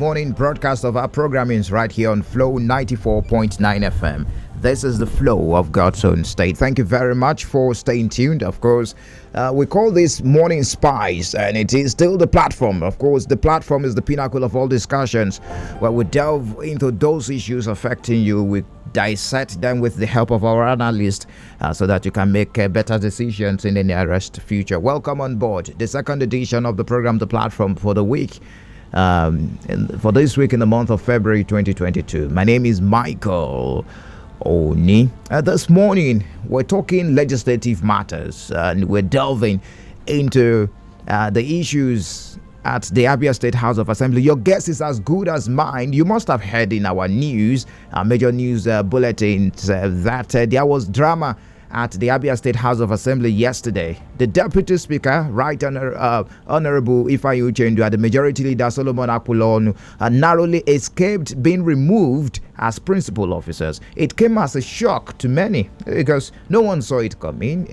morning broadcast of our programming right here on Flow 94.9 FM. This is the flow of God's own state. Thank you very much for staying tuned. Of course, we call this Morning Spice, and it is still the platform. Of course, the platform is the pinnacle of all discussions where we delve into those issues affecting you. We dissect them with the help of our analysts so that you can make better decisions in the nearest future. Welcome on board the second edition of the program, The Platform, for the week. For this week in the month of February 2022. My name is Michael Oni. This morning we're talking legislative matters and we're delving into the issues at the Abia State House of Assembly. Your guess is as good as mine. You must have heard in our news, major news bulletins, that there was drama at the Abia State House of Assembly yesterday. The Deputy Speaker, Right Honorable Ifeanyi Uchendu, and the Majority Leader Solomon Akpulonu narrowly escaped being removed as principal officers. It came as a shock to many because no one saw it coming.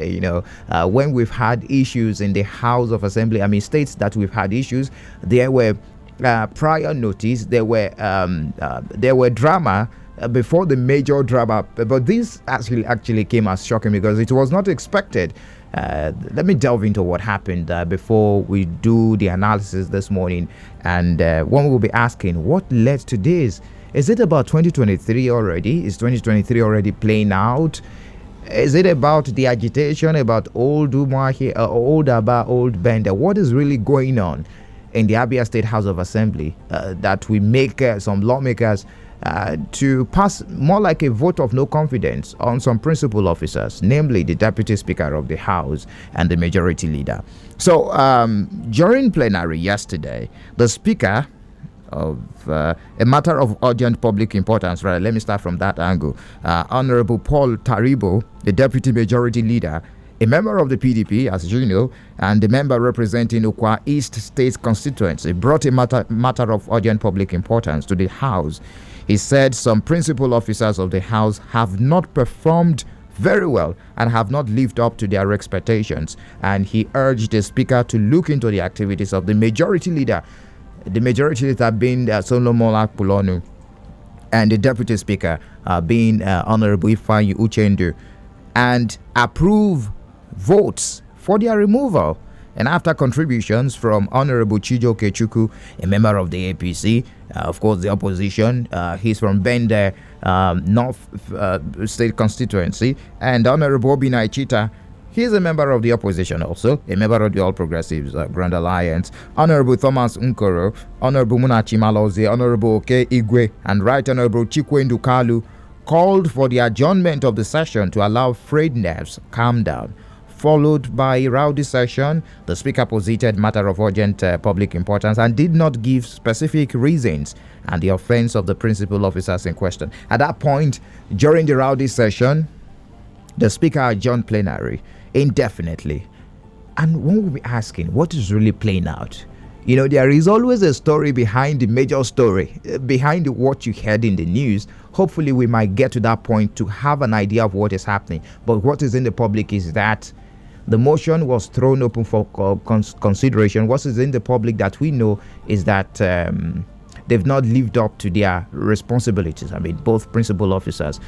When we've had issues in the House of Assembly, states that we've had issues, there were prior notice, there were drama before the major drama, but this actually came as shocking because it was not expected. Let me delve into what happened before we do the analysis this morning, and one will be asking what led to this. Is it about 2023 already? Is 2023 already playing out? Is it about the agitation about old Umahi, old Aba, old Bender? What is really going on in the Abia State House of Assembly that we make some lawmakers to pass more like a vote of no confidence on some principal officers, namely the Deputy Speaker of the House and the Majority Leader? So during plenary yesterday, the Speaker of a matter of urgent public importance, right? Let me start from that angle. Honorable Paul Taribo, the Deputy Majority Leader, a member of the PDP, as you know, and a member representing Ukwa East State constituency, brought a matter of urgent public importance to the House. He said some principal officers of the House have not performed very well and have not lived up to their expectations. And he urged the Speaker to look into the activities of the Majority Leader. The Majority Leader being Solomon Akpulonu, and the Deputy Speaker being Honorable Ifeanyi Uchendu, and approve votes for their removal. And after contributions from Honorable Chijo Kechuku, a member of the APC, of course the opposition, he's from Bende North State constituency, and Honorable Obinna Ichita, he's a member of the opposition also, a member of the All Progressives Grand Alliance, Honorable Thomas Nkoro, Honorable Munachi Malozi, Honorable Oke Igwe, and Right Honorable Chikwendu Kalu called for the adjournment of the session to allow frayed nerves calm down. Followed by a rowdy session, the Speaker posited matter of urgent public importance and did not give specific reasons and the offense of the principal officers in question. At that point, during the rowdy session, the Speaker adjourned plenary indefinitely. And one will be asking, what is really playing out? There is always a story behind the major story, behind what you heard in the news. Hopefully, we might get to that point to have an idea of what is happening. But what is in the public is that the motion was thrown open for consideration. What is in the public that we know is that they've not lived up to their responsibilities. Both principal officers,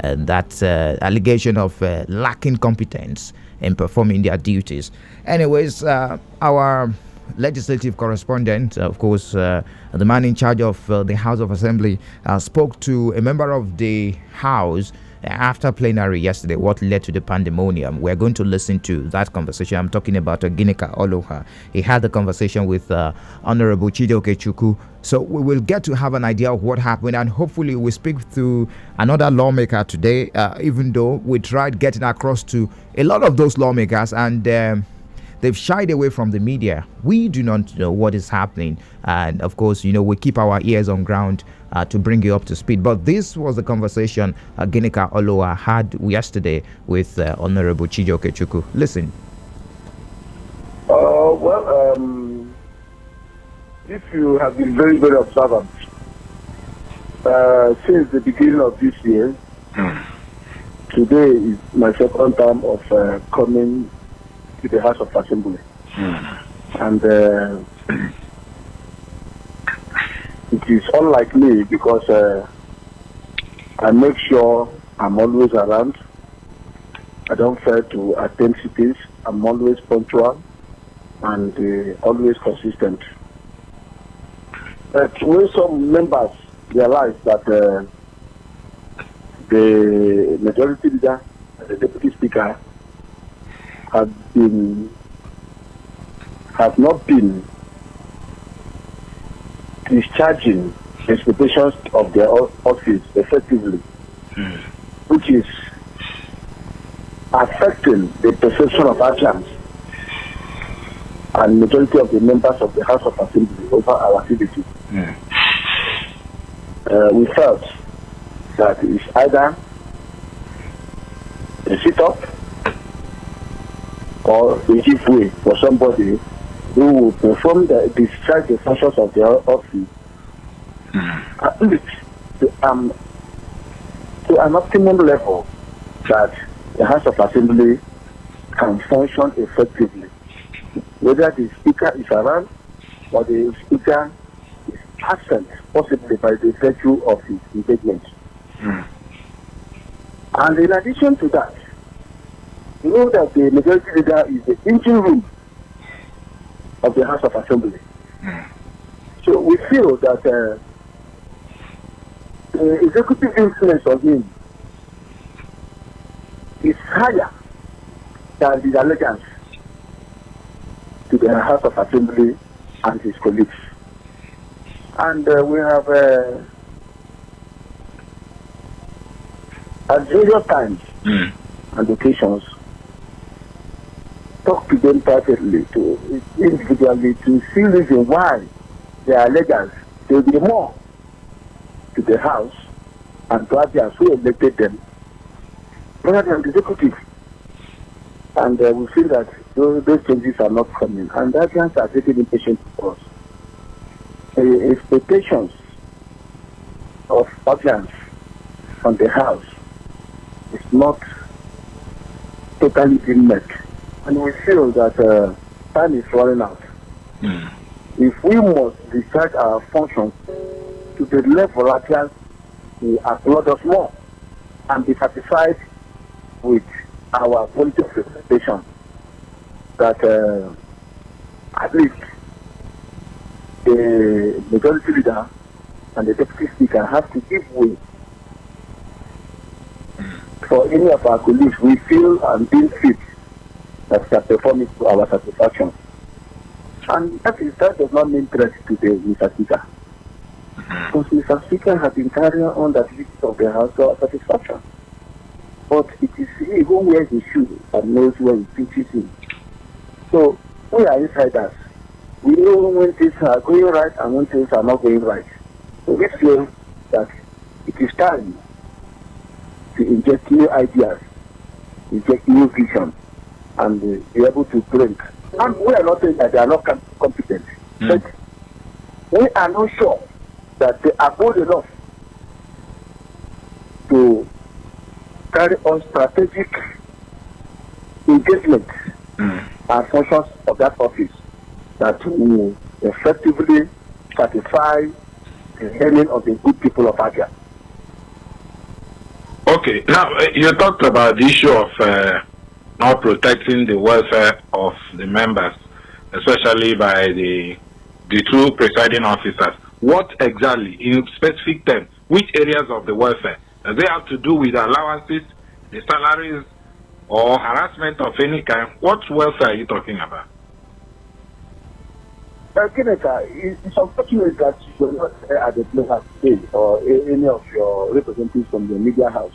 that allegation of lacking competence in performing their duties. Anyways, our legislative correspondent, of course, the man in charge of the House of Assembly, spoke to a member of the House after plenary yesterday, what led to the pandemonium. We're going to listen to that conversation. I'm talking about Ginika Oloha. He had the conversation with Honorable Chido Kechuku. So we will get to have an idea of what happened, and hopefully we speak to another lawmaker today, even though we tried getting across to a lot of those lawmakers, and they've shied away from the media. We do not know what is happening. And of course, we keep our ears on ground to bring you up to speed. But this was the conversation Ginika Oloa had yesterday with Honorable Chijo Kechuku. Listen. If you have been very, very observant, since the beginning of this year, today is my second time of coming to the House of Assembly. And It is unlike me because I make sure I'm always around. I don't fail to attend cities. I'm always punctual and always consistent. But when some members realize that the majority leader and the deputy speaker have not been discharging the expectations of their office effectively, which is affecting the perception of Abians and majority of the members of the House of Assembly over our activities. We felt that it's either a sit-up or a give way for somebody who will perform discharge the functions of their office at least to an optimum level that the House of Assembly can function effectively. Whether the speaker is around or the speaker is absent, possibly by the virtue of his engagement. And in addition to that, you know that the majority leader is the engine room of the House of Assembly. So we feel that the executive influence of him is higher than the allegiance to the House of Assembly and his colleagues. And we have at various times and occasions talk to them privately, to individually, to see reason why their allegiance will be more to the House and to Abians who elected them rather than the executive. And we feel that those changes are not coming, and Abians are getting impatient for us. The expectations of Abians on the House is not totally being met. And we feel that time is running out. If we must discharge our functions to the level Abians will applaud us more and be satisfied with our quality of representation, that at least the majority leader and the deputy speaker have to give way for any of our colleagues we feel and deem fit that can perform it to our satisfaction. And that does not mean threat to the Mr. Speaker. Because Mr. Speaker has been carrying on the duties of the House to our satisfaction. But it is he who wears the shoe and knows where he pinches in. So we are insiders. We know when things are going right and when things are not going right. So we feel that it is time to inject new ideas, inject new vision, and be able to bring. And we are not saying that they are not competent, but we are not sure that they are bold enough to carry on strategic engagement and functions of that office that will effectively satisfy the yearning of the good people of Abia. Okay, now you talked about the issue of not protecting the welfare of the members, especially by the two presiding officers. What exactly, in specific terms, which areas of the welfare? Does it have to do with allowances, the salaries, or harassment of any kind? What welfare are you talking about? Kenneth, it's unfortunate that you were not at the place today or any of your representatives from the media house.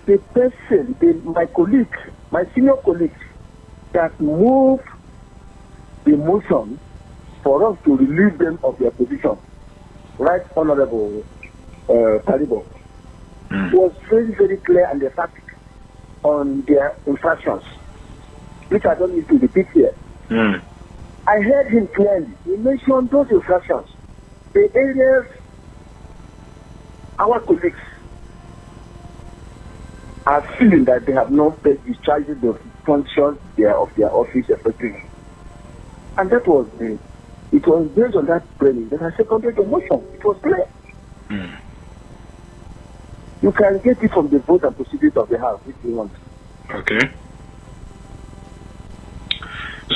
The person, my colleague, my senior colleague, that moved the motion for us to relieve them of their position, Right Honorable Talibo, was very, very clear and emphatic on their infractions, which I don't need to repeat here. I heard him clearly. He mentioned those infractions, the areas our colleagues are feeling that they have not discharged the functions of their office effectively. And that was the It was based on that training that I seconded the motion. It was clear. You can get it from the vote and procedures of the House if you want. Okay.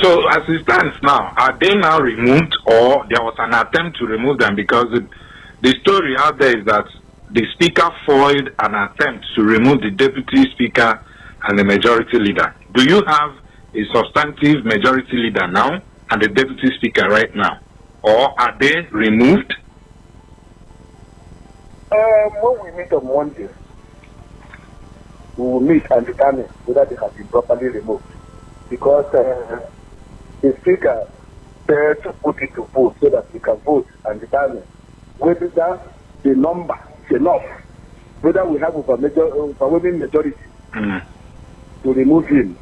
So as it stands now, are they now removed, or there was an attempt to remove them? Because the story out there is that the speaker foiled an attempt to remove the deputy speaker and the majority leader. Do you have a substantive majority leader now and the deputy speaker right now, or are they removed? When we meet on Monday, we will meet and determine whether they have been properly removed. Because the speaker said to put it to vote so that we can vote and determine whether the number is enough, whether we have overwhelming majority to remove him.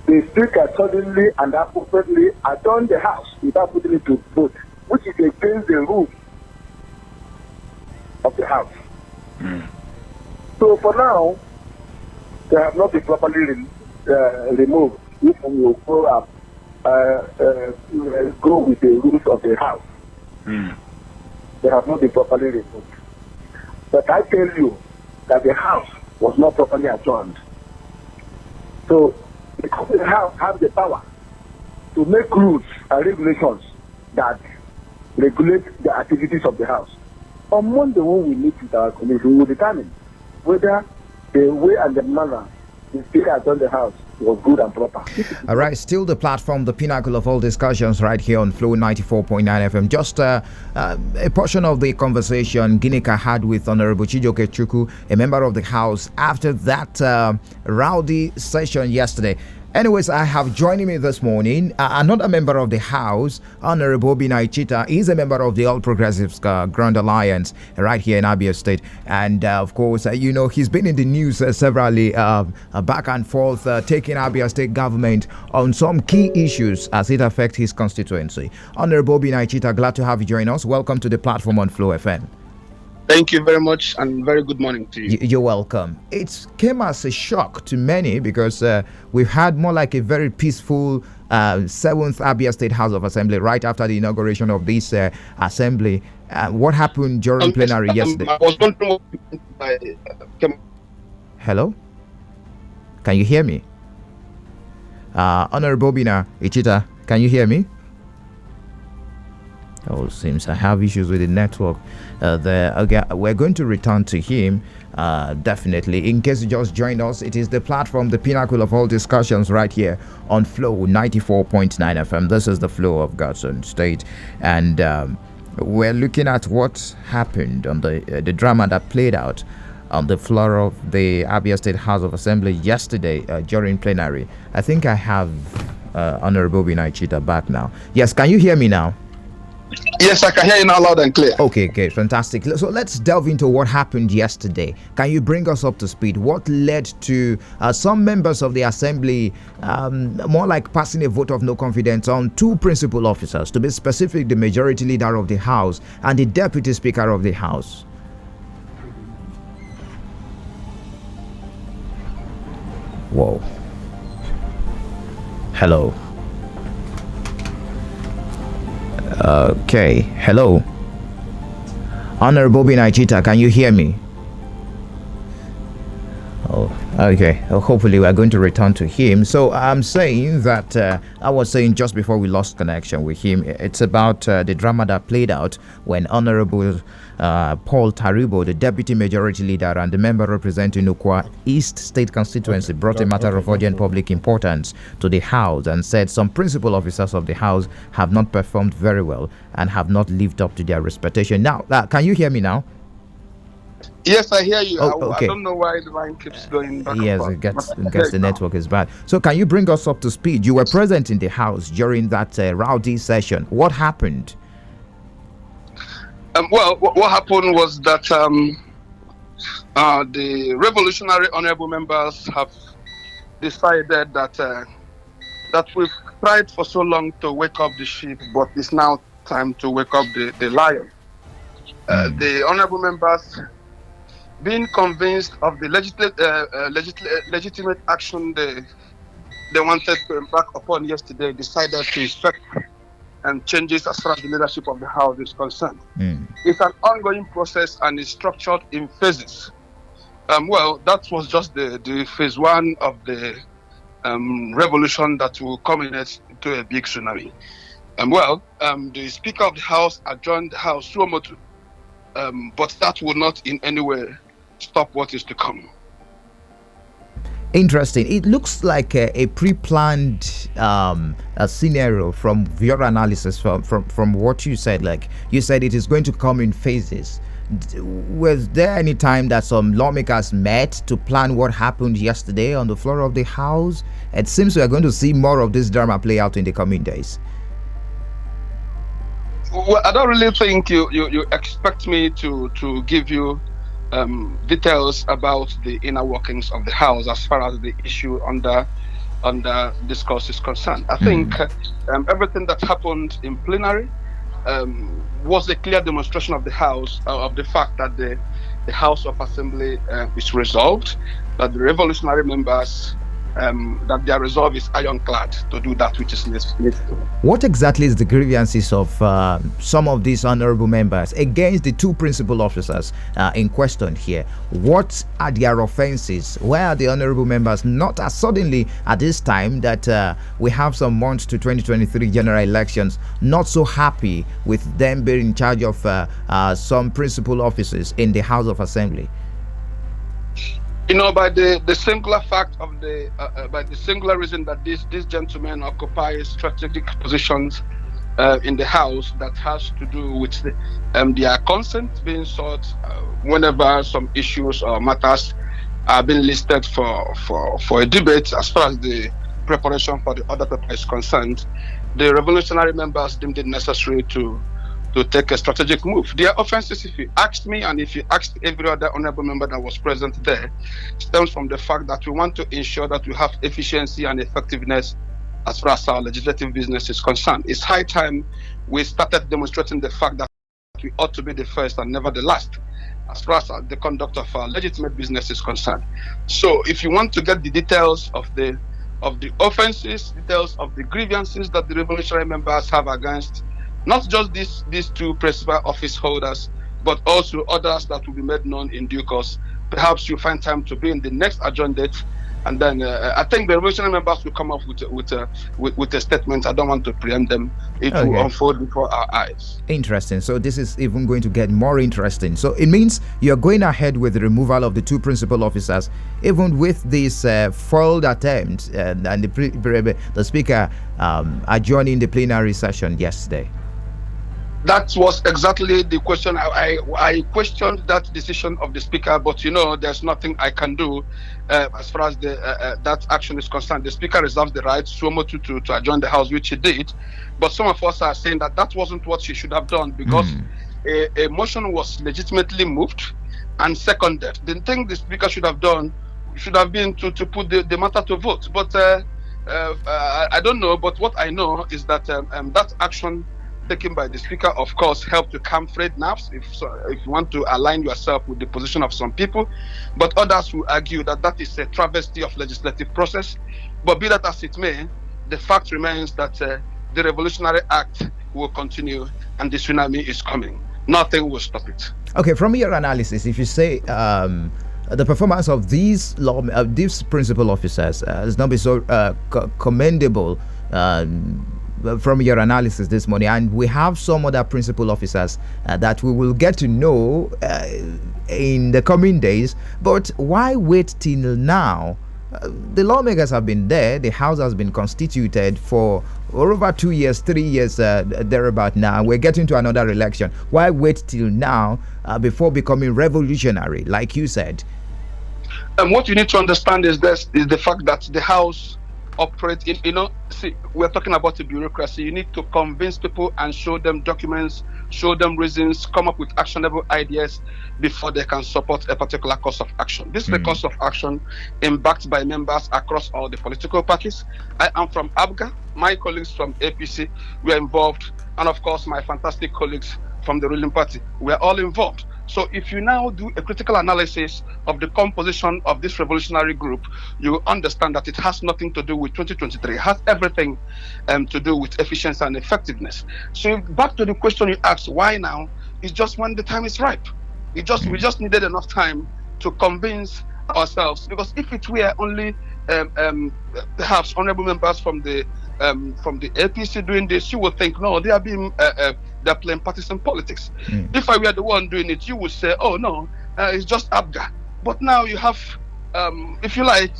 The speaker suddenly and appropriately adjourned the House without putting it to vote, which is against the rules of the House. So for now, they have not been properly removed. If we will go with the rules of the House, they have not been properly removed. But I tell you that the House was not properly adjourned. So because the House have the power to make rules and regulations that regulate the activities of the House. On Monday, when we meet with our committee, we will determine whether the way and the manner the speaker has done the House was good and proper. All right, still the platform, the pinnacle of all discussions right here on Flow 94.9 FM. Just a portion of the conversation Ginika had with Honorable Chijoke Chukwu, a member of the House, after that rowdy session yesterday. Anyways, I have joining me this morning another member of the House, Honorable Obinna Ichita. He's a member of the All Progressives Grand Alliance right here in Abia State. And of course, he's been in the news severally back and forth, taking Abia State government on some key issues as it affects his constituency. Honorable Obinna Ichita, glad to have you join us. Welcome to the platform on Flow FM. Thank you very much, and very good morning to you. You're welcome. It came as a shock to many because we've had more like a very peaceful 7th Abia State House of Assembly right after the inauguration of this assembly. What happened during plenary yesterday? I was wondering Hello? Can you hear me? Honorable Obinna Ichita, can you hear me? Oh, seems I have issues with the network there. Okay, we're going to return to him definitely. In case you just joined us, it is the platform, the pinnacle of all discussions right here on Flow 94.9 FM. This is the Flow of God's Own State, and we're looking at what happened on the drama that played out on the floor of the Abia State House of Assembly yesterday during plenary. I think I have Honorable Obinna Ichita back now. Yes, can you hear me now? Yes, I can hear you now loud and clear. Okay, fantastic. So let's delve into what happened yesterday. Can you bring us up to speed? What led to some members of the assembly more like passing a vote of no confidence on two principal officers, to be specific, the majority leader of the House and the deputy speaker of the House? Whoa. Hello. Okay, hello. Honorable Obinna Ichita, can you hear me? Oh, okay. Hopefully, we are going to return to him. So I'm saying that I was saying just before we lost connection with him, it's about the drama that played out when Honorable Paul Taribo, the deputy majority leader and the member representing Ukwa East State constituency, brought a matter of urgent public importance to the House and said some principal officers of the House have not performed very well and have not lived up to their expectation. Now, can you hear me now? Yes, I hear you. Okay. I don't know why the line keeps going back. Yes, I guess the network is bad. So can you bring us up to speed? You were present in the House during that rowdy session. What happened? Well, what happened was that the revolutionary honorable members have decided that we've tried for so long to wake up the sheep, but it's now time to wake up the lion. The honorable members, being convinced of the legitimate action they wanted to embark upon yesterday, decided to effect and changes as far as the leadership of the House is concerned. Mm. It's an ongoing process and is structured in phases. Well, that was just the phase one of the revolution that will culminate into a big tsunami. The Speaker of the House adjourned the House Suomotu, but that will not in any way stop what is to come. Interesting. It looks like a pre-planned scenario from your analysis, from what you said. Like you said, it is going to come in phases. Was there any time that some lawmakers met to plan what happened yesterday on the floor of the House? It seems we are going to see more of this drama play out in the coming days. Well, I don't really think you expect me to give you details about the inner workings of the House as far as the issue under discourse is concerned. I think everything that happened in plenary was a clear demonstration of the House of the fact that the House of Assembly is resolved, that the revolutionary members that their resolve is ironclad to do that which is necessary. What exactly is the grievances of some of these honorable members against the two principal officers in question here? What are their offenses? Why are the honorable members not as suddenly at this time that we have some months to 2023 general elections, not so happy with them being in charge of some principal offices in the House of Assembly? By the singular fact of by the singular reason that these gentlemen occupy strategic positions in the House that has to do with their consent being sought whenever some issues or matters are being listed for a debate as far as the preparation for the other paper is concerned. The revolutionary members deemed it necessary to take a strategic move. Their offenses, if you asked me and if you asked every other honorable member that was present there, stems from the fact that we want to ensure that we have efficiency and effectiveness as far as our legislative business is concerned. It's high time we started demonstrating the fact that we ought to be the first and never the last as far as the conduct of our legitimate business is concerned. So if you want to get the details of the offenses, details of the grievances that the revolutionary members have against not just these two principal office holders, but also others that will be made known in due course. Perhaps you'll find time to be in the next adjourned date, and then I think the revolutionary members will come up with a statement. I don't want to preempt them. It will unfold before our eyes. Interesting. So this is even going to get more interesting. So it means you're going ahead with the removal of the two principal officers, even with this foiled attempt and the speaker adjourning the plenary session yesterday. That was exactly the question. I questioned that decision of the speaker, but there's nothing I can do as far as that action is concerned. The speaker reserves the right to adjourn the House, which he did. But some of us are saying that wasn't what she should have done because a motion was legitimately moved and seconded. The thing the speaker should have done should have been to put the matter to vote. But I don't know. But what I know is that that action taken by the speaker, of course, help to calm frayed nerves if you want to align yourself with the position of some people. But others will argue that is a travesty of legislative process. But be that as it may, the fact remains that the Revolutionary Act will continue and the tsunami is coming. Nothing will stop it. Okay, from your analysis, if you say the performance of these principal officers has not been so commendable from your analysis this morning, and we have some other principal officers that we will get to know in the coming days, but why wait till now? The lawmakers have been there, the House has been constituted for over 2 years, 3 years, thereabout now. We're getting to another election. Why wait till now before becoming revolutionary, like you said? And what you need to understand is the fact that the House operate in, see, we're talking about a bureaucracy. You need to convince people and show them documents, show them reasons, come up with actionable ideas before they can support a particular course of action. This is the course of action embarked by members across all the political parties. I am from Abia. My colleagues from APC were involved, and of course my fantastic colleagues from the ruling party were all involved. So if you now do a critical analysis of the composition of this revolutionary group, you understand that it has nothing to do with 2023. It has everything to do with efficiency and effectiveness. So back to the question you asked, why now? It's just when the time is ripe. We just needed enough time to convince ourselves, because if it were only perhaps honorable members from the APC doing this, you would think, no, they are being they're playing partisan politics. If I were the one doing it, you would say, oh no, it's just Abga. But now you have, if you like,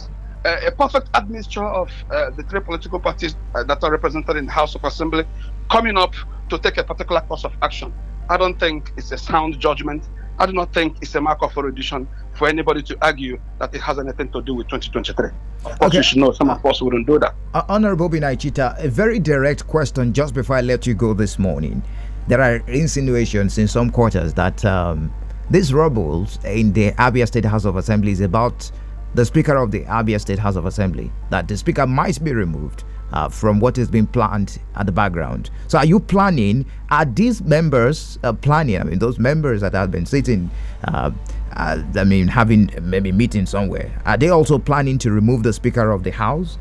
a perfect admixture of the three political parties that are represented in the House of Assembly coming up to take a particular course of action. I don't think it's a sound judgment. I do not think it's a mark of erudition for anybody to argue that it has anything to do with 2023. Of course, you should know some of us wouldn't do that. Honorable Obinna Ichita, a very direct question just before I let you go this morning. There are insinuations in some quarters that these rebels in the Abia State House of Assembly is about the Speaker of the Abia State House of Assembly, that the Speaker might be removed from what is being planned at the background. So are you planning, are these members planning, I mean, those members that have been sitting, having maybe meeting somewhere, are they also planning to remove the Speaker of the House?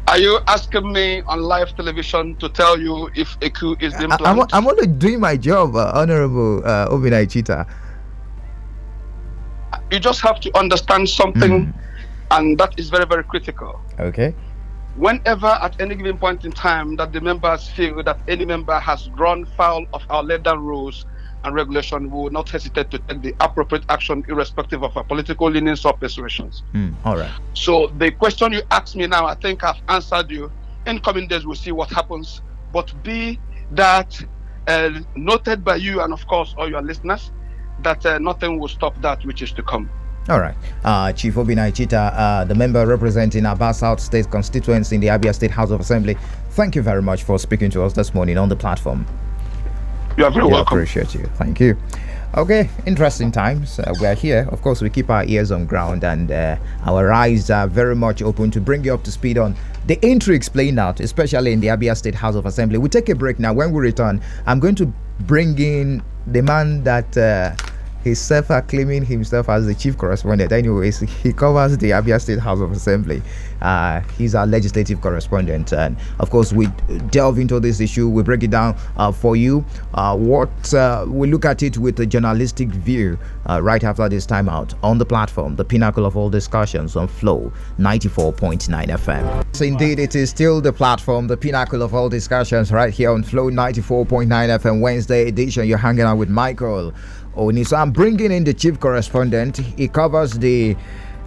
Are you asking me on live television to tell you if a coup is being planned? I'm only doing my job, Honorable Obinna Ichita. You just have to understand something, and that is very, very critical. Okay. Whenever at any given point in time that the members feel that any member has run foul of our laid down rules and regulation, we will not hesitate to take the appropriate action irrespective of our political leanings or persuasions. All right. So the question you asked me now, I think I've answered you. In coming days, we'll see what happens. But be that noted by you and, of course, all your listeners, that nothing will stop that which is to come. All right. Chief Obinna Ichita, the member representing Abia South State constituency in the Abia State House of Assembly, thank you very much for speaking to us this morning on the platform. You are very welcome. Appreciate you. Thank you. Okay, interesting times. We are here. Of course, we keep our ears on ground and our eyes are very much open to bring you up to speed on the intrigues playing out, especially in the Abia State House of Assembly. We take a break now. When we return, I'm going to bring in the man that he's self-acclaiming himself as the chief correspondent. Anyways, he covers the Abia State House of Assembly. He's our legislative correspondent, and of course we delve into this issue. We break it down for you. We look at it with a journalistic view right after this time out on the platform, the pinnacle of all discussions on Flow 94.9 FM. So indeed, it is still the platform, the pinnacle of all discussions right here on Flow 94.9 FM Wednesday edition. You're hanging out with Michael. So I'm bringing in the chief correspondent. He covers the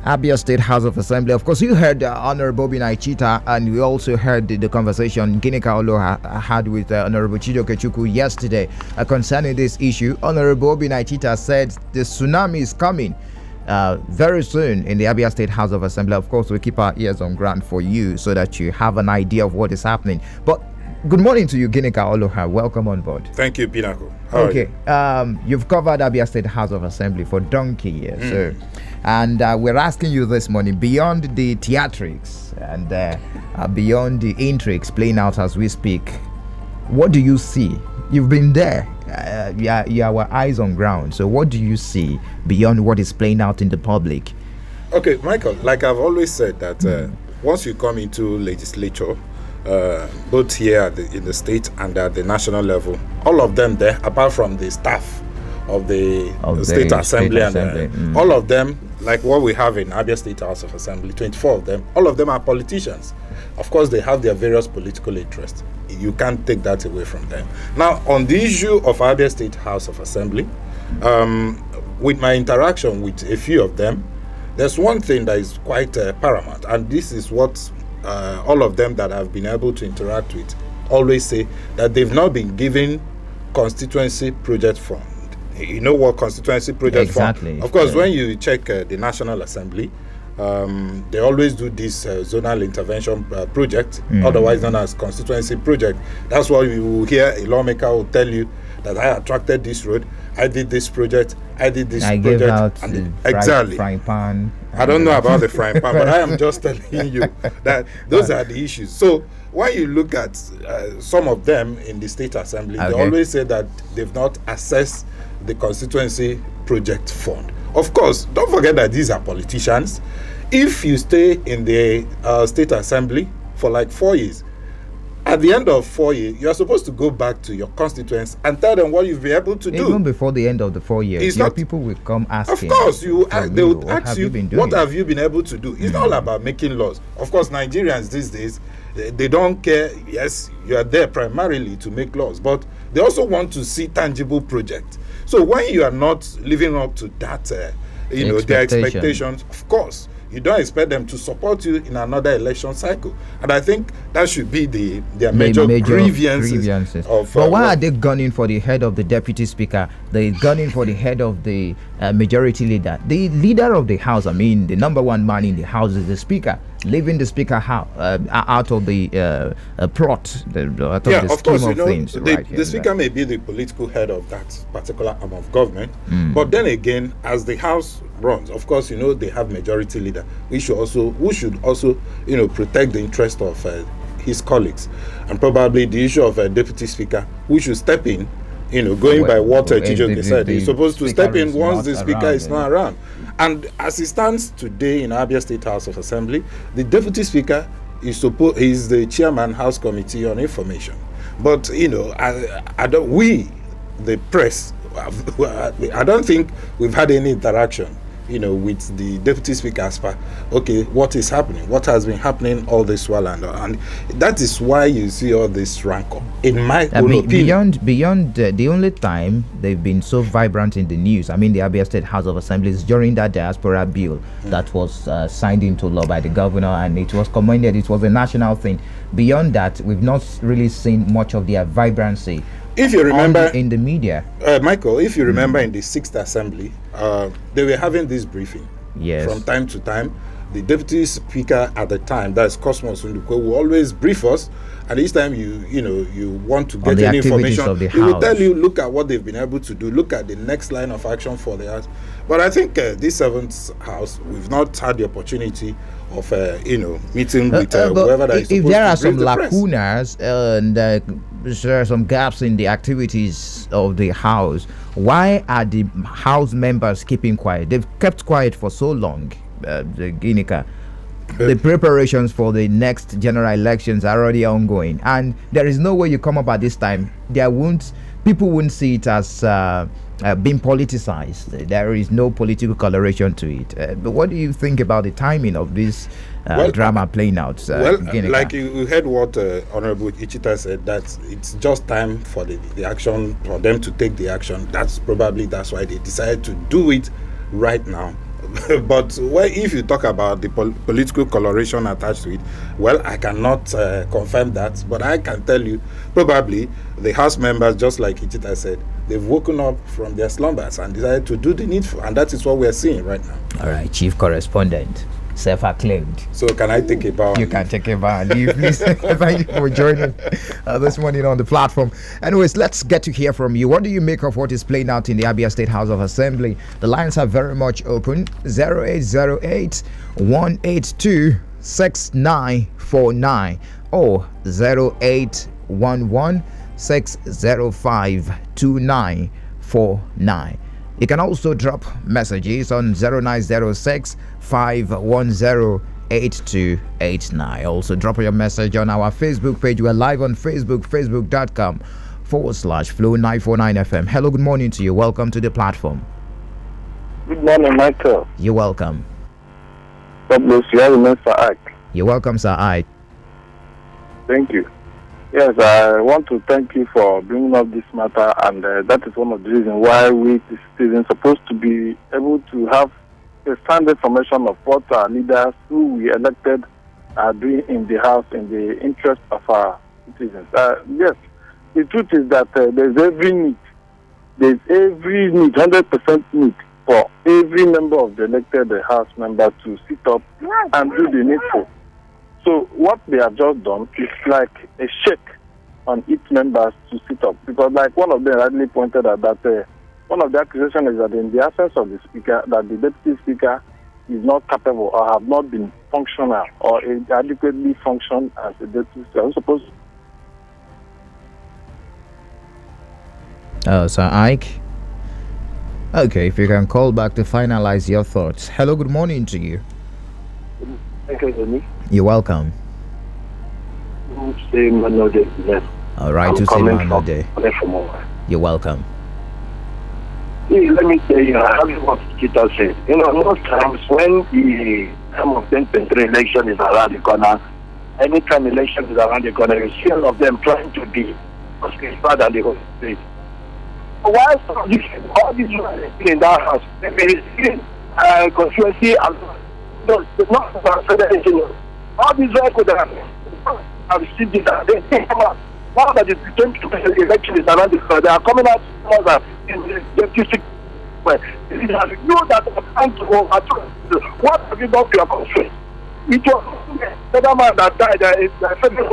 Abia State House of Assembly. Of course, you heard Honorable Obinna Ichita, and we also heard the conversation Ginika Olo had with Honorable Chijoke Chukwu yesterday concerning this issue. Honorable Obinna Ichita said the tsunami is coming very soon in the Abia State House of Assembly. Of course, we keep our ears on ground for you so that you have an idea of what is happening. But good morning to you, Ginika Oloha. Welcome on board. Thank you, Pinnacle. How are you? You've covered Abia State House of Assembly for donkey years, sir. And we're asking you this morning, beyond the theatrics and beyond the intrigues playing out as we speak, what do you see? You've been there. You are our eyes on ground. So what do you see beyond what is playing out in the public? Okay, Michael, like I've always said that once you come into legislature, both here in the state and at the national level, all of them there, apart from the staff of the State Assembly, and all of them, like what we have in Abia State House of Assembly, 24 of them, all of them are politicians. Of course, they have their various political interests. You can't take that away from them. Now, on the issue of Abia State House of Assembly, with my interaction with a few of them, there's one thing that is quite paramount, and this is what all of them that I've been able to interact with always say, that they've not been given constituency project fund. You know what constituency project fund? Exactly. Of course, when you check the National Assembly, They always do this zonal intervention project, otherwise known as constituency project. That's why you will hear a lawmaker will tell you that I attracted this road, I did this project, I did this I project. gave out and the exactly. frying pan. I don't know about the frying pan, but I am just telling you that those are the issues. So when you look at some of them in the state assembly, they always say that they've not assessed the constituency project fund. Of course, don't forget that these are politicians. If you stay in the state assembly for like 4 years, at the end of 4 years, you are supposed to go back to your constituents and tell them what you've been able to do. Even before the end of the 4 years, people will come asking. Of course, they will ask you, what have you been able to do? It's all about making laws. Of course, Nigerians these days, they don't care. Yes, you are there primarily to make laws, but they also want to see tangible projects. So when you are not living up to that, their expectations, of course, you don't expect them to support you in another election cycle. And I think that should be their major grievances. But why are they gunning for the head of the deputy speaker? They're gunning for the head of the majority leader. The leader of the house, the number one man in the house is the speaker. Leaving the speaker out of the plot, out of the scheme of things. The speaker may be the political head of that particular arm of government, but then again, as the house runs, of course, they have majority leader. Who should also, protect the interest of his colleagues, and probably the issue of a deputy speaker who should step in. Going by what Chijoke said, he's supposed to step in once the speaker is not around. And as it stands today in Abia State House of Assembly, the deputy speaker is the chairman House Committee on Information. But the press, I don't think we've had any interaction with the deputy speaker as far, what is happening, what has been happening all this while, and that is why you see all this rancor. In my own opinion, beyond the only time they've been so vibrant in the news, the Abia State House of Assembly is during that diaspora bill that was signed into law by the governor, and it was commended. It was a national thing. Beyond that, we've not really seen much of their vibrancy. If you remember in the media, Michael, if you remember in the 6th Assembly, they were having this briefing. Yes. From time to time, the deputy speaker at the time, that's Cosmos Ndukwe, will always brief us. And each time you want to get any information, he will tell you, look at what they've been able to do. Look at the next line of action for the house. But I think this 7th house, we've not had the opportunity of meeting with whoever that is supposed to brief the press. If there are some lacunas and there are some gaps in the activities of the house, why are the house members keeping quiet? They've kept quiet for so long, the Ginika. The preparations for the next general elections are already ongoing, and there is no way you come up at this time. People won't see it as being politicized. There is no political coloration to it. But what do you think about the timing of this drama playing out? Like you heard what Honorable Ichita said, that it's just time for the action, for them to take the action. That's why they decided to do it right now. But if you talk about the political coloration attached to it, I cannot confirm that, but I can tell you probably the House members, just like Ichita said, they've woken up from their slumbers and decided to do the needful, and that is what we're seeing right now. All right, Chief Correspondent, self-acclaimed. So can I take a bow? You can take a bow. Please. Thank you for joining this morning on the platform. Anyways, let's get to hear from you. What do you make of what is playing out in the Abia State House of Assembly? The lines are very much open. 0808 182 6949 or 0811 605 2949. You can also drop messages on 0906 510 8289. Also drop your message on our Facebook page. We're live on Facebook, facebook.com/Flow949FM. Hello, good morning to you. Welcome to the platform. Good morning, Michael. You're welcome. God bless you. Sir Ike. You're welcome, Sir Ike. Thank you. Yes, I want to thank you for bringing up this matter, and that is one of the reasons why we citizens supposed to be able to have a standard information of what our leaders who we elected are doing in the house in the interest of our citizens. Yes, the truth is that there's every need, 100% need for every member of the elected House member to sit up and do the needful. So what they have just done is like a shake on its members to sit up. Because like one of them rightly pointed out that one of the accusations is that in the absence of the speaker, that the deputy speaker is not capable or have not been functional or adequately functioned as a deputy speaker. I'm supposed Sir Ike. Okay, if you can call back to finalize your thoughts. Hello, good morning to you. Thank you, Jimmy. You're welcome. All right, to say Manode. You're welcome. Let me tell you, I have what Ichita said. Most times when the time of 2023 election is around the corner, anytime election is around the corner, you see all of them trying to be safer than the whole state. Why all these in that house? Maybe constituency and not all these records have seen this. They come out. Now that the 2020 election is around the corner, they are coming out in the district. You that are trying to overturn. What have you done to your country? It was the other man that died in the federal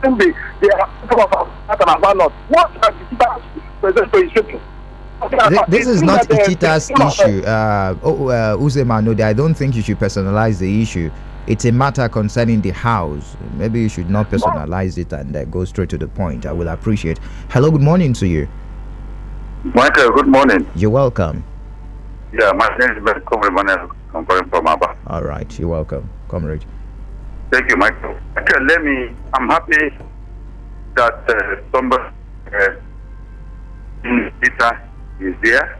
country. They are not. What have you done? This is not Ichita's issue. Uzema, I don't think you should personalize the issue. It's a matter concerning the house. Maybe you should not personalize it and go straight to the point. I will appreciate. Hello, good morning to you. Michael, good morning. You're welcome. Yeah, my name is Comrade. I'm calling from Abia. All right, you're welcome, comrade. Thank you, Michael. Okay, I'm happy that somebody in Ichita is there,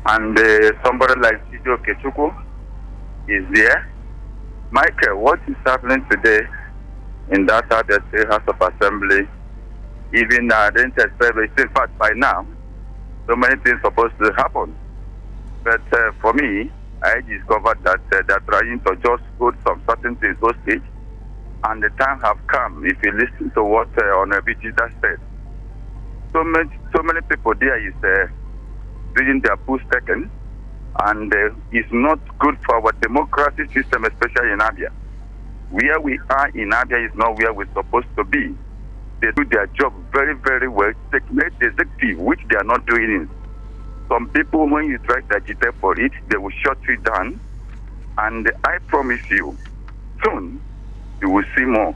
and somebody like Chijo Kechuku is there. Michael, what is happening today in that House of Assembly? Even I didn't expect it. In fact, by now, so many things supposed to happen. But for me, I discovered that they're trying to just put some certain things hostage, and the time have come. If you listen to what Honorable Ichita said, so many people there is doing their push taken, and it's not good for our democratic system, especially in Abia. Where we are in Abia is not where we're supposed to be. They do their job very, very well. They make the executive, which they are not doing it. Some people, when you try to agitate for it, they will shut you down. And I promise you, soon you will see more.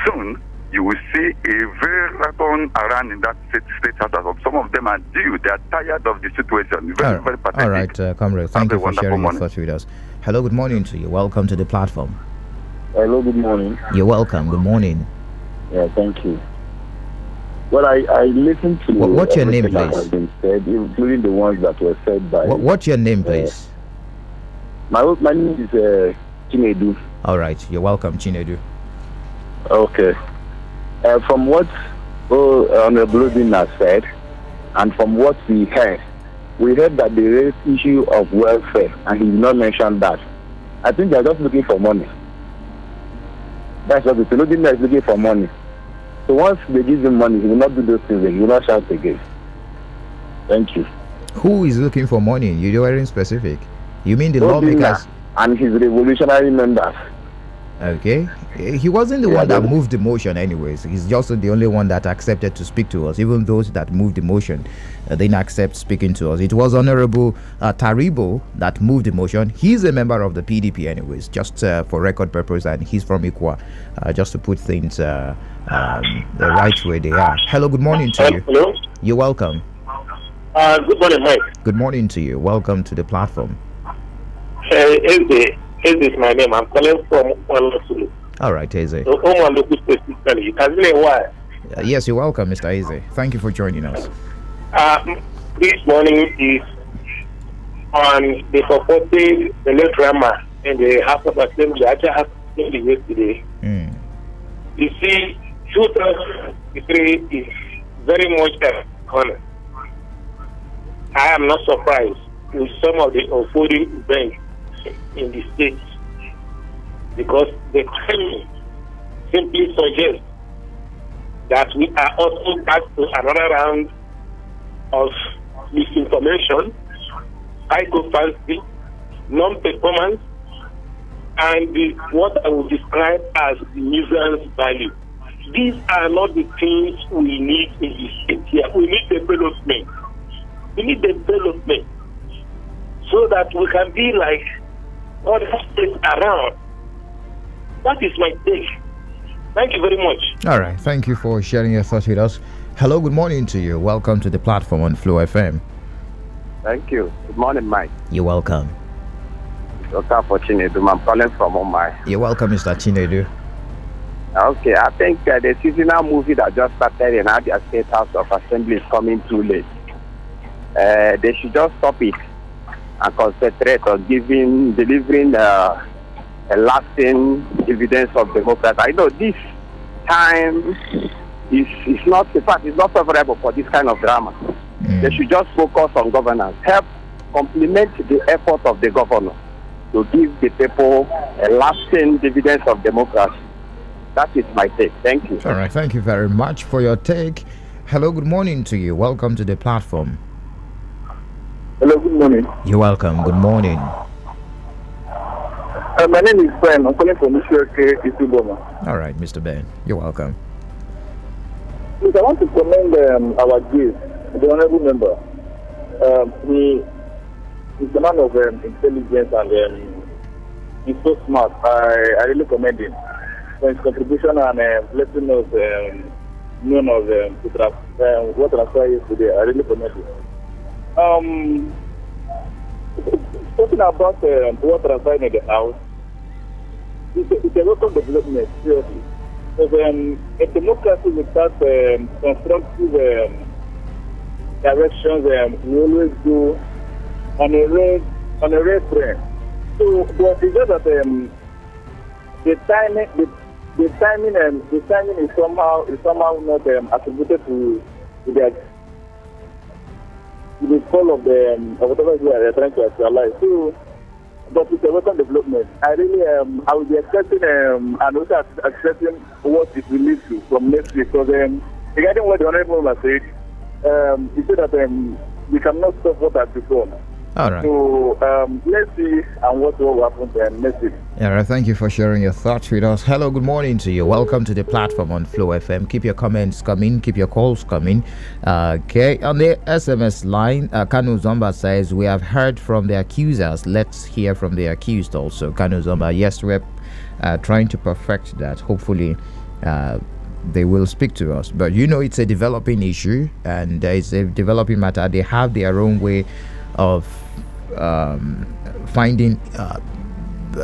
Soon you will see a very raccoon around in that state house. Some of them are due. They are tired of the situation. Very, very pathetic. All right, comrade. Thank you for sharing your thoughts with us. Hello, good morning to you. Welcome to the platform. Hello, good morning. You're welcome. Good morning. Yeah, thank you. Well, I listened to what's your name, please? That has been said, including the ones that were said by. What's your name, please? My name is Chinedu. All right, you're welcome, Chinedu. Okay. From what Honorable Obinna said, and from what we heard that there is issue of welfare, and he did not mention that. I think they are just looking for money. That's what the Obinna is looking for money. So once they give him money, he will not do those things. He will not shout again. Thank you. Who is looking for money? You're wearing specific. You mean the lawmakers? And his revolutionary members. Okay. He wasn't the one that moved the motion anyways. He's just the only one that accepted to speak to us. Even those that moved the motion didn't accept speaking to us. It was Honorable Taribo that moved the motion. He's a member of the PDP anyways, just for record purpose, and he's from Ikwa, just to put things the right way they are. Hello, good morning to you. Hello. You're welcome. Good morning, Mike. Good morning to you. Welcome to the platform. Eze is my name. I'm calling from Olosulu. All right, Eze. Yes, you're welcome, Mr. Eze. Thank you for joining us. This morning is on the supporting the late drama in the House of Assembly. I just have yesterday. You see, 2003 is very much a corner. I am not surprised with some of the unfolding events in the state, because the claim simply suggests that we are also back to another round of misinformation occupancy, non-performance, and what I would describe as the nuisance value. These are not the things we need in the state here. We need development. We need development so that we can be like other states around. That is my take. Thank you very much. All right. Thank you for sharing your thoughts with us. Hello, good morning to you. Welcome to the platform on Flow FM. Thank you. Good morning, Mike. You're welcome. Dr. Chinedu, I'm calling from Omai. You're welcome, Mr. Chinedu. Okay, I think the seasonal movie that just started in Abia State House of Assembly is coming too late. They should just stop it and concentrate on delivering a lasting evidence of democracy. I know this time is not, in fact, it's not favorable for this kind of drama. They should just focus on governance, help complement the effort of the governor to give the people a lasting dividends of democracy. That is my take. Thank you. All right. Thank you very much for your take. Hello, good morning to you. Welcome to the platform. Hello, good morning. You're welcome. Good morning. My name is Ben. I'm calling from Mr. Ituboma. All right, Mr. Ben. You're welcome. I want to commend our guest, the honorable member. He's a man of intelligence and he's so smart. I really commend him for his contribution and letting us know of what transpired yesterday. I really commend him. Talking about what transpired in the house, it's a welcome development, seriously. Because a democracy without constructive directions, we always go on a red train. So, but it's just that the timing is somehow not attributed to the call of whatever we are trying to actualize. So, but it's a welcome development. I really I will be expecting and also accepting what it will lead to from next week. Because regarding what the honorable member said, he said that we cannot stop what has before. All right. So let's see and what will happen next week. All right. Thank you for sharing your thoughts with us. Hello, good morning to you. Welcome to the platform on Flow FM. Keep your comments coming. Keep your calls coming. Okay. On the SMS line, Kanu Zomba says, we have heard from the accusers. Let's hear from the accused also. Kanu Zomba, yes, we're trying to perfect that. Hopefully, they will speak to us. But it's a developing issue and it's a developing matter. They have their own way of finding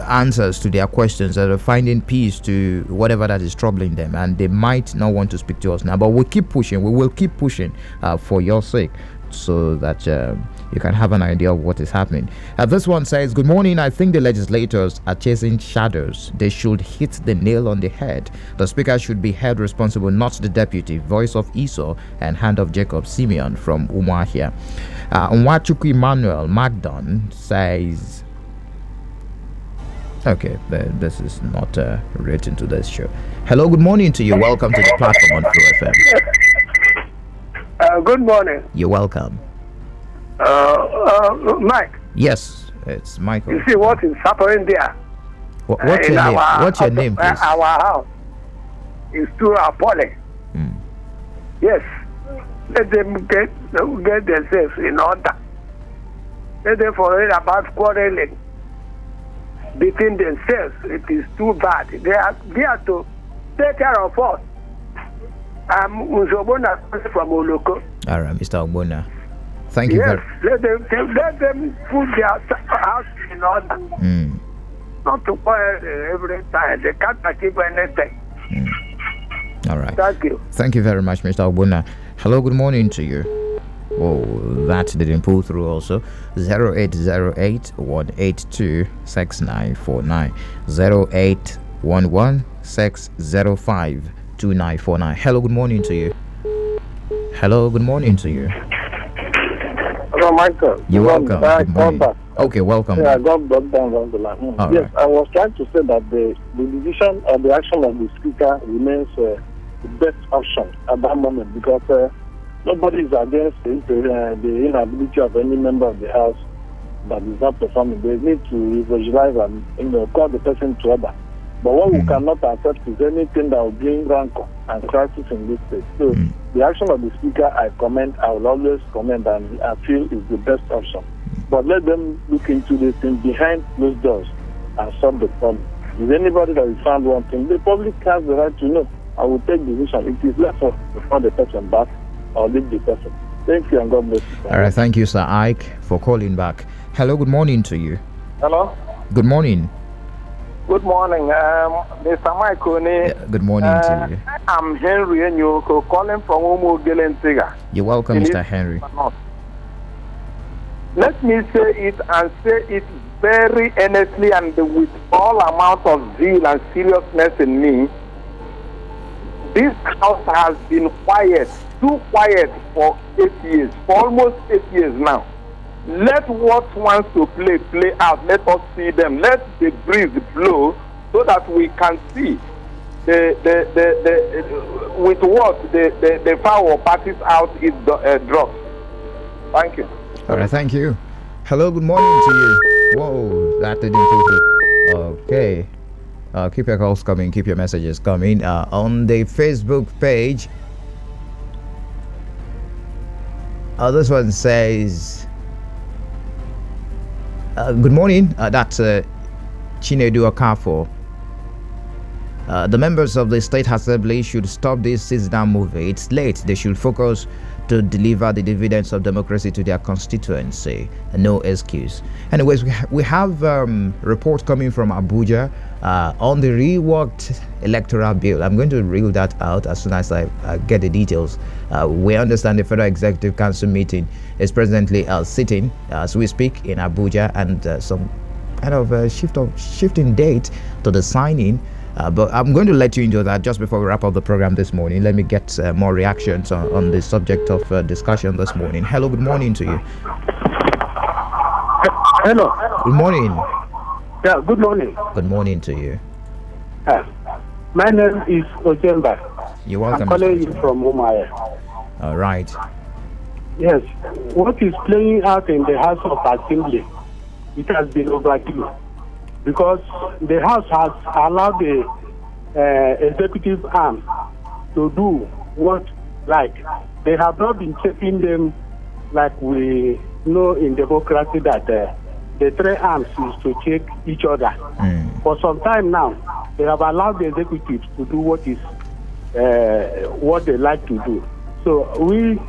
answers to their questions, or finding peace to whatever that is troubling them, and they might not want to speak to us now, but we'll keep pushing. We will keep pushing for your sake, so that you can have an idea of what is happening. This one says, good morning. I think the legislators are chasing shadows. They should hit the nail on the head. The speaker should be held responsible, not the deputy. Voice of Esau and hand of Jacob. Simeon from Umuahia. Nwachukwu Emmanuel Magdon says, okay, this is not written to this show. Hello, good morning to you. Welcome to the platform on Flow FM. Good morning. You're welcome. Mike. Yes, it's Michael. You see what is happening there? What's your name? What's your name, please? Our house is too appalling. Yes. Let them get themselves in order. Let them forget about quarreling between themselves. It is too bad. They are there to take care of us. Obinna from Oloko. All right, Mr. Obinna. Thank you. Yes, let them put their house in order. Not to quarrel every time. They can't achieve anything. All right. Thank you. Thank you very much, Mr. Obinna. Hello, good morning to you. Oh, that didn't pull through also. 0808-182-6949. 0811-605-2949. Hello, good morning to you. Hello, good morning to you. Hello, Michael. You're welcome. Good morning. Okay, welcome. Yeah, I got brought down on the line. Yes, right. I was trying to say that the decision or the action of the speaker remains the best option at that moment, because nobody is against the inability of any member of the House that is not performing, they need to visualize and call the person to order. But what we cannot accept is anything that will bring rancor and crisis in this state. So the action of the speaker, I will always commend, and I feel is the best option. But let them look into this thing behind closed doors and solve the problem. If anybody that is found wanting, the public has the right to know. I will take decision. It is left for the person back or leave the person. Thank you and God bless you. All right, thank you, Sir Ike, for calling back. Hello, good morning to you. Hello. Good morning. Good morning, Mr. Mike Oni. Good morning to you. I'm Henry Enyoko, calling from Umu Gelentiga. You're welcome, Mr. Henry. Let me say it and say it very earnestly and with all amount of zeal and seriousness in me. This house has been quiet, too quiet for 8 years, for almost 8 years now. Let what wants to play out. Let us see them. Let the breeze blow so that we can see with what the power parties out is dropped. Thank you. All right, thank you. Hello, good morning to you. Whoa, that didn't put it. Okay. Keep your calls coming, keep your messages coming. On the Facebook page, this one says, good morning. That's Chinedu Okafo. The members of the State Assembly should stop this sit-down movie. It's late. They should focus to deliver the dividends of democracy to their constituency. No excuse. Anyways, we have report coming from Abuja on the reworked electoral bill. I'm going to reel that out as soon as I get the details. We understand the Federal Executive Council meeting is presently sitting as we speak in Abuja, and some kind of shifting date to the signing. But I'm going to let you into that just before we wrap up the program this morning. Let me get more reactions on the subject of discussion this morning. Hello, good morning to you. Hello. Good morning. Yeah, good morning. Good morning to you. My name is Ojemba. You're welcome. I'm calling you from Umaya. All right. Yes. What is playing out in the House of Assembly, it has been overdue. Because the House has allowed the executive arm to do what, like, they have not been checking them like we know in democracy that the three arms is to check each other. For some time now, they have allowed the executive to do what is what they like to do. So we,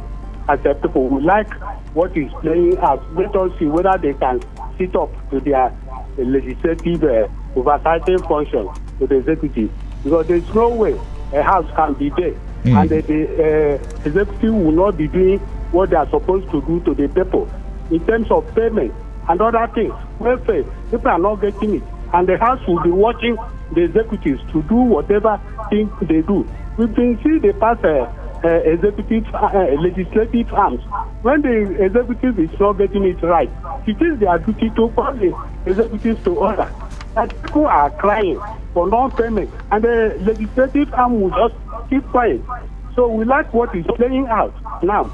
as a people, we like what is playing out. Let us see whether they can sit up to their legislative oversighting function to the executive, because there is no way a house can be there and the executive will not be doing what they are supposed to do to the people in terms of payment and other things. Welfare, people are not getting it, and the house will be watching the executives to do whatever thing they do. We can see the past executive legislative arms. When the executive is not getting it right, it is their duty to call the executives to order. And people are crying for non-payment, and the legislative arm will just keep quiet. So we like what is playing out now.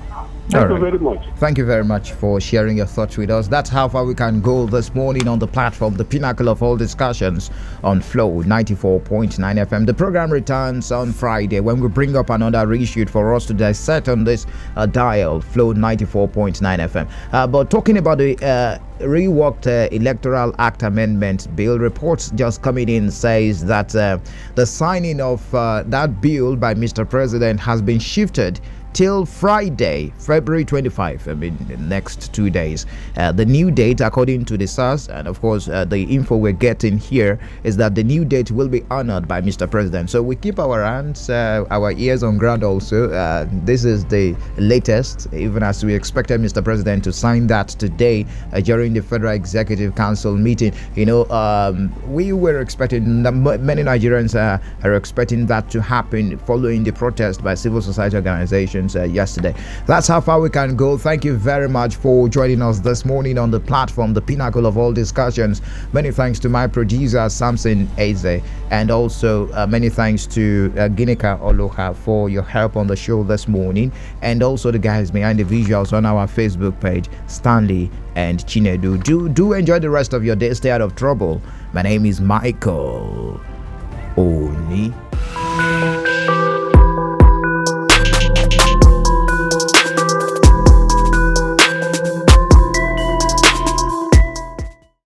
Thank you very much. Thank you very much for sharing your thoughts with us. That's how far we can go this morning on the platform, the pinnacle of all discussions on Flow 94.9 FM. The program returns on Friday when we bring up another issue for us to dissect on this dial, Flow 94.9 FM. But talking about the reworked Electoral Act Amendment Bill, reports just coming in says that the signing of that bill by Mr. President has been shifted till Friday, February 25. I mean, the next 2 days. The new date, according to the SARS, and of course, the info we're getting here is that the new date will be honored by Mr. President. So we keep our hands, our ears on ground also. This is the latest, even as we expected Mr. President to sign that today during the Federal Executive Council meeting. You know, we were expecting, many Nigerians are expecting that to happen following the protest by civil society organizations discussions yesterday. That's how far we can go. Thank you very much for joining us this morning on the platform, the pinnacle of all discussions. Many thanks to my producer, Samson Eze, and also many thanks to Ginika Oloha for your help on the show this morning, and also the guys behind the visuals on our Facebook page, Stanley and Chinedu. Do enjoy the rest of your day. Stay out of trouble. My name is Michael Oni.